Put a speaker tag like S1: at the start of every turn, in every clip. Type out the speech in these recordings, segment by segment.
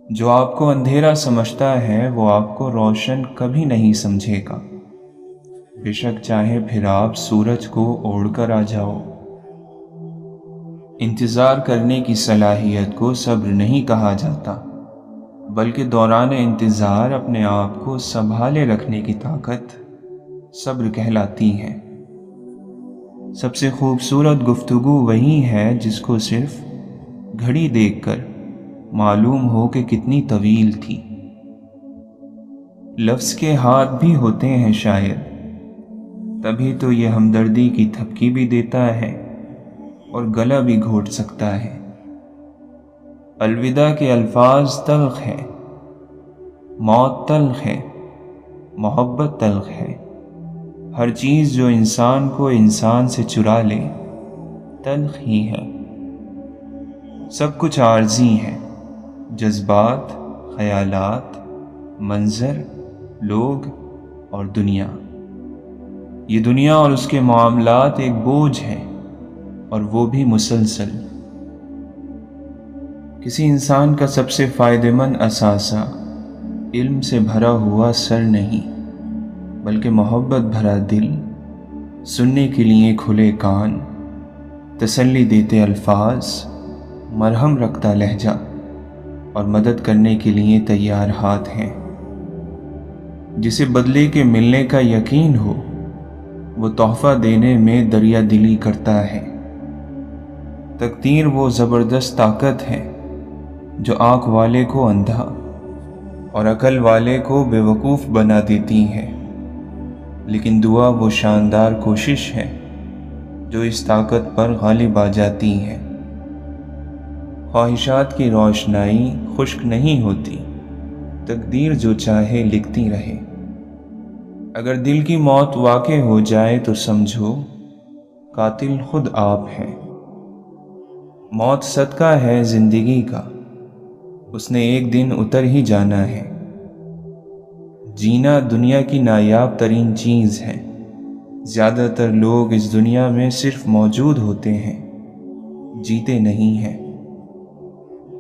S1: جو آپ کو اندھیرا سمجھتا ہے وہ آپ کو روشن کبھی نہیں سمجھے گا، بے شک چاہے پھر آپ سورج کو اوڑھ کر آ جاؤ۔ انتظار کرنے کی صلاحیت کو صبر نہیں کہا جاتا، بلکہ دوران انتظار اپنے آپ کو سنبھالے رکھنے کی طاقت صبر کہلاتی ہے۔ سب سے خوبصورت گفتگو وہی ہے جس کو صرف گھڑی دیکھ کر معلوم ہو کہ کتنی طویل تھی۔ لفظ کے ہاتھ بھی ہوتے ہیں شاید، تبھی تو یہ ہمدردی کی تھپکی بھی دیتا ہے اور گلا بھی گھونٹ سکتا ہے۔ الوداع کے الفاظ تلخ ہے، موت تلخ ہے، محبت تلخ ہے۔ ہر چیز جو انسان کو انسان سے چرا لے تلخ ہی ہے۔ سب کچھ عارضی ہے، جذبات، خیالات، منظر، لوگ اور دنیا۔ یہ دنیا اور اس کے معاملات ایک بوجھ ہے، اور وہ بھی مسلسل۔ کسی انسان کا سب سے فائدہ مند اثاثہ علم سے بھرا ہوا سر نہیں، بلکہ محبت بھرا دل، سننے کے لیے کھلے کان، تسلی دیتے الفاظ، مرہم رکھتا لہجہ اور مدد کرنے کے لیے تیار ہاتھ ہیں۔ جسے بدلے کے ملنے کا یقین ہو وہ تحفہ دینے میں دریا دلی کرتا ہے۔ تقدیر وہ زبردست طاقت ہے جو آنکھ والے کو اندھا اور عقل والے کو بے وقوف بنا دیتی ہے، لیکن دعا وہ شاندار کوشش ہے جو اس طاقت پر غالب آ جاتی ہے۔ خواہشات کی روشنائی خشک نہیں ہوتی، تقدیر جو چاہے لکھتی رہے۔ اگر دل کی موت واقع ہو جائے تو سمجھو قاتل خود آپ ہے۔ موت صدقہ ہے زندگی کا، اس نے ایک دن اتر ہی جانا ہے۔ جینا دنیا کی نایاب ترین چیز ہے۔ زیادہ تر لوگ اس دنیا میں صرف موجود ہوتے ہیں، جیتے نہیں ہیں۔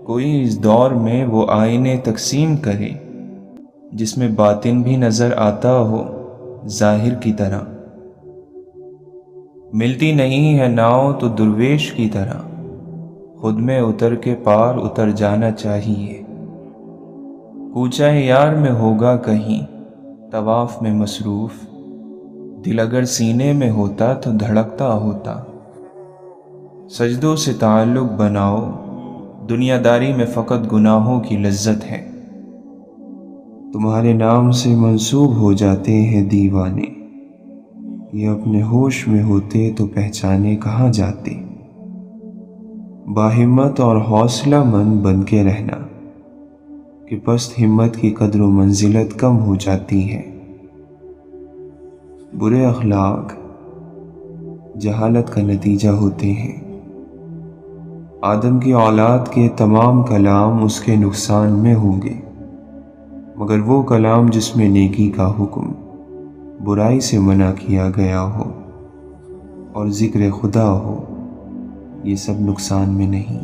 S1: کوئی اس دور میں وہ آئینے تقسیم کرے جس میں باطن بھی نظر آتا ہو ظاہر کی طرح۔ ملتی نہیں ہے ناؤ تو درویش کی طرح، خود میں اتر کے پار اتر جانا چاہیے۔ کوچہ یار میں ہوگا کہیں طواف میں مصروف، دل اگر سینے میں ہوتا تو دھڑکتا ہوتا۔ سجدوں سے تعلق بناؤ، دنیا داری میں فقط گناہوں کی لذت ہے۔ تمہارے نام سے منسوب ہو جاتے ہیں دیوانے، یہ اپنے ہوش میں ہوتے تو پہچانے کہاں جاتے۔ باہمت اور حوصلہ مند بن کے رہنا کہ پست ہمت کی قدر و منزلت کم ہو جاتی ہے۔ برے اخلاق جہالت کا نتیجہ ہوتے ہیں۔ آدم کی اولاد کے تمام کلام اس کے نقصان میں ہوں گے، مگر وہ کلام جس میں نیکی کا حکم، برائی سے منع کیا گیا ہو اور ذکر خدا ہو، یہ سب نقصان میں نہیں۔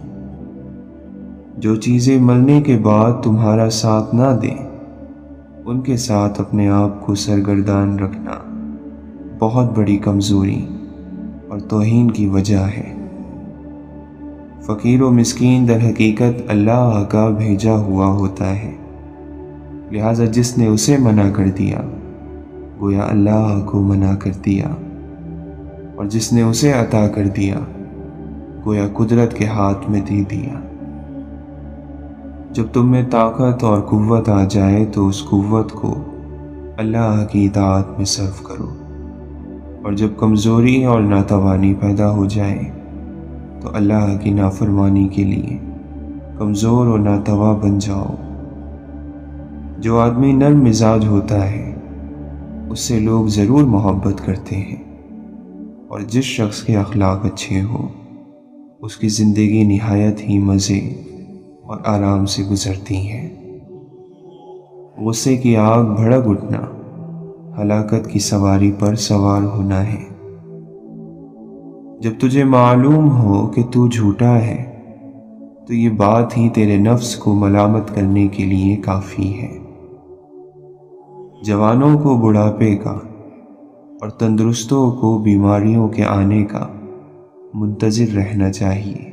S1: جو چیزیں مرنے کے بعد تمہارا ساتھ نہ دیں، ان کے ساتھ اپنے آپ کو سرگردان رکھنا بہت بڑی کمزوری اور توہین کی وجہ ہے۔ فقیر و مسکین در حقیقت اللہ کا بھیجا ہوا ہوتا ہے، لہذا جس نے اسے منع کر دیا گویا اللہ کو منع کر دیا، اور جس نے اسے عطا کر دیا گویا قدرت کے ہاتھ میں دے دیا۔ جب تم میں طاقت اور قوت آ جائے تو اس قوت کو اللہ کی اطاعت میں صرف کرو، اور جب کمزوری اور ناتوانی پیدا ہو جائے تو اللہ کی نافرمانی کے لیے کمزور اور ناتوا بن جاؤ۔ جو آدمی نرم مزاج ہوتا ہے اس سے لوگ ضرور محبت کرتے ہیں، اور جس شخص کے اخلاق اچھے ہوں اس کی زندگی نہایت ہی مزے اور آرام سے گزرتی ہے۔ غصے کی آگ بھڑک اٹھنا ہلاکت کی سواری پر سوار ہونا ہے۔ جب تجھے معلوم ہو کہ تو جھوٹا ہے تو یہ بات ہی تیرے نفس کو ملامت کرنے کے لیے کافی ہے۔ جوانوں کو بڑھاپے کا اور تندرستوں کو بیماریوں کے آنے کا منتظر رہنا چاہیے۔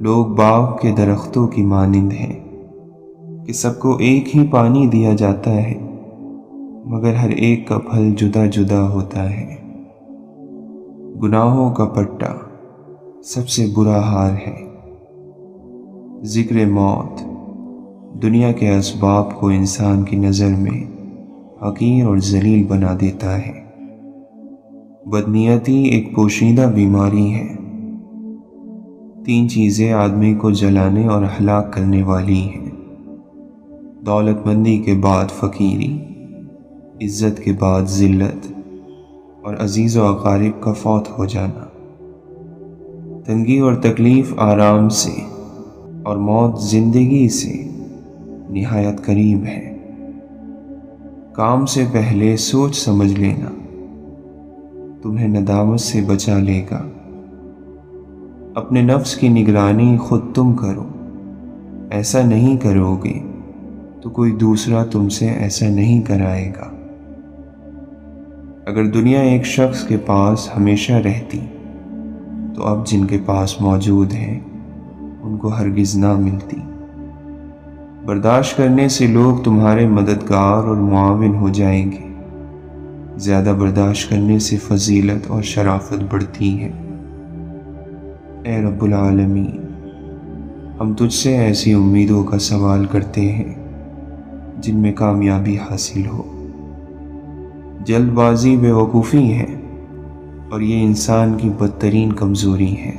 S1: لوگ باغ کے درختوں کی مانند ہیں کہ سب کو ایک ہی پانی دیا جاتا ہے، مگر ہر ایک کا پھل جدا جدا ہوتا ہے۔ گناہوں کا پٹا سب سے برا ہار ہے۔ ذکر موت دنیا کے اسباب کو انسان کی نظر میں حقیر اور ذلیل بنا دیتا ہے۔ بدنیتی ایک پوشیدہ بیماری ہے۔ 3 چیزیں آدمی کو جلانے اور ہلاک کرنے والی ہیں: دولت مندی کے بعد فقیری، عزت کے بعد ذلت، اور عزیز و اقارب کا فوت ہو جانا۔ تنگی اور تکلیف آرام سے، اور موت زندگی سے نہایت قریب ہے۔ کام سے پہلے سوچ سمجھ لینا تمہیں ندامت سے بچا لے گا۔ اپنے نفس کی نگرانی خود تم کرو۔ ایسا نہیں کرو گے تو کوئی دوسرا تم سے ایسا نہیں کرائے گا۔ اگر دنیا ایک شخص کے پاس ہمیشہ رہتی تو اب جن کے پاس موجود ہے ان کو ہرگز نہ ملتی۔ برداشت کرنے سے لوگ تمہارے مددگار اور معاون ہو جائیں گے۔ زیادہ برداشت کرنے سے فضیلت اور شرافت بڑھتی ہے۔ اے رب العالمین، ہم تجھ سے ایسی امیدوں کا سوال کرتے ہیں جن میں کامیابی حاصل ہو۔ جلد بازی بے وقوفی ہے اور یہ انسان کی بدترین کمزوری ہے۔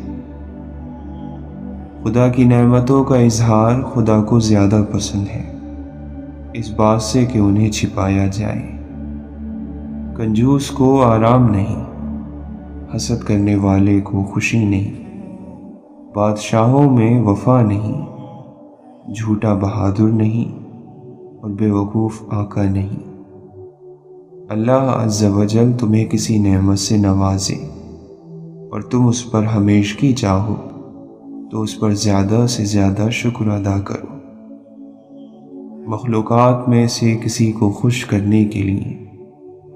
S1: خدا کی نعمتوں کا اظہار خدا کو زیادہ پسند ہے، اس بات سے کہ انہیں چھپایا جائے۔ کنجوس کو آرام نہیں، حسد کرنے والے کو خوشی نہیں، بادشاہوں میں وفا نہیں، جھوٹا بہادر نہیں اور بے وقوف آقا نہیں۔ اللہ عز و جل تمہیں کسی نعمت سے نوازے اور تم اس پر ہمیشگی چاہو تو اس پر زیادہ سے زیادہ شکر ادا کرو۔ مخلوقات میں سے کسی کو خوش کرنے کے لیے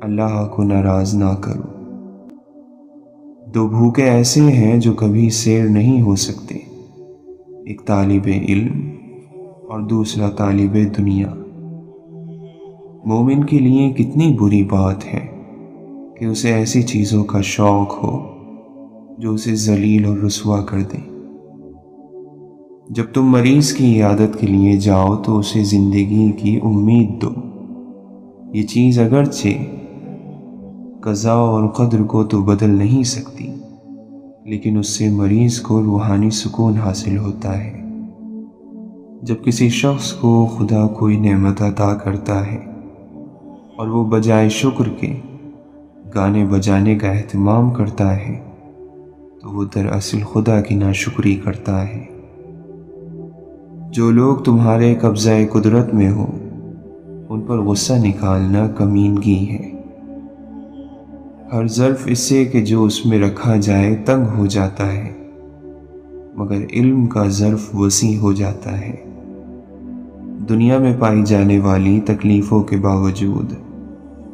S1: اللہ کو ناراض نہ کرو۔ 2 بھوکے ایسے ہیں جو کبھی سیر نہیں ہو سکتے، ایک طالب علم اور دوسرا طالب دنیا۔ مومن کے لیے کتنی بری بات ہے کہ اسے ایسی چیزوں کا شوق ہو جو اسے ذلیل اور رسوا کر دیں۔ جب تم مریض کی عیادت کے لیے جاؤ تو اسے زندگی کی امید دو۔ یہ چیز اگرچہ قضاء اور قدر کو تو بدل نہیں سکتی، لیکن اس سے مریض کو روحانی سکون حاصل ہوتا ہے۔ جب کسی شخص کو خدا کوئی نعمت عطا کرتا ہے اور وہ بجائے شکر کے گانے بجانے کا اہتمام کرتا ہے تو وہ دراصل خدا کی ناشکری کرتا ہے۔ جو لوگ تمہارے قبضہ قدرت میں ہو ان پر غصہ نکالنا کمینگی ہے۔ ہر ظرف اس سے کہ جو اس میں رکھا جائے تنگ ہو جاتا ہے، مگر علم کا ظرف وسیع ہو جاتا ہے۔ دنیا میں پائی جانے والی تکلیفوں کے باوجود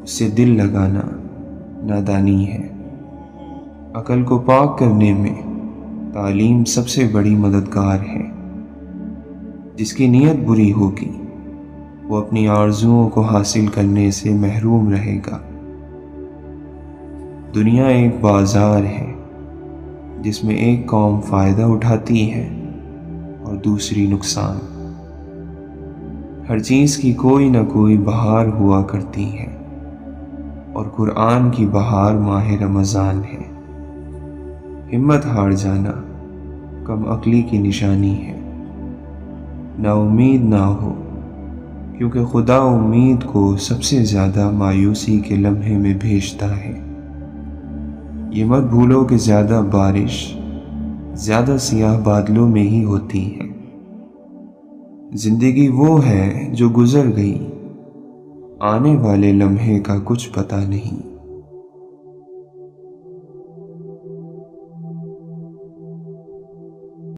S1: اس سے دل لگانا نادانی ہے۔ عقل کو پاک کرنے میں تعلیم سب سے بڑی مددگار ہے۔ جس کی نیت بری ہوگی وہ اپنی آرزوؤں کو حاصل کرنے سے محروم رہے گا۔ دنیا ایک بازار ہے جس میں ایک قوم فائدہ اٹھاتی ہے اور دوسری نقصان۔ ہر چیز کی کوئی نہ کوئی بہار ہوا کرتی ہے، اور قرآن کی بہار ماہ رمضان ہے۔ ہمت ہار جانا کم عقلی کی نشانی ہے۔ نا امید نہ ہو، کیونکہ خدا امید کو سب سے زیادہ مایوسی کے لمحے میں بھیجتا ہے۔ یہ مت بھولو کہ زیادہ بارش زیادہ سیاہ بادلوں میں ہی ہوتی ہے۔ زندگی وہ ہے جو گزر گئی، آنے والے لمحے کا کچھ پتہ نہیں۔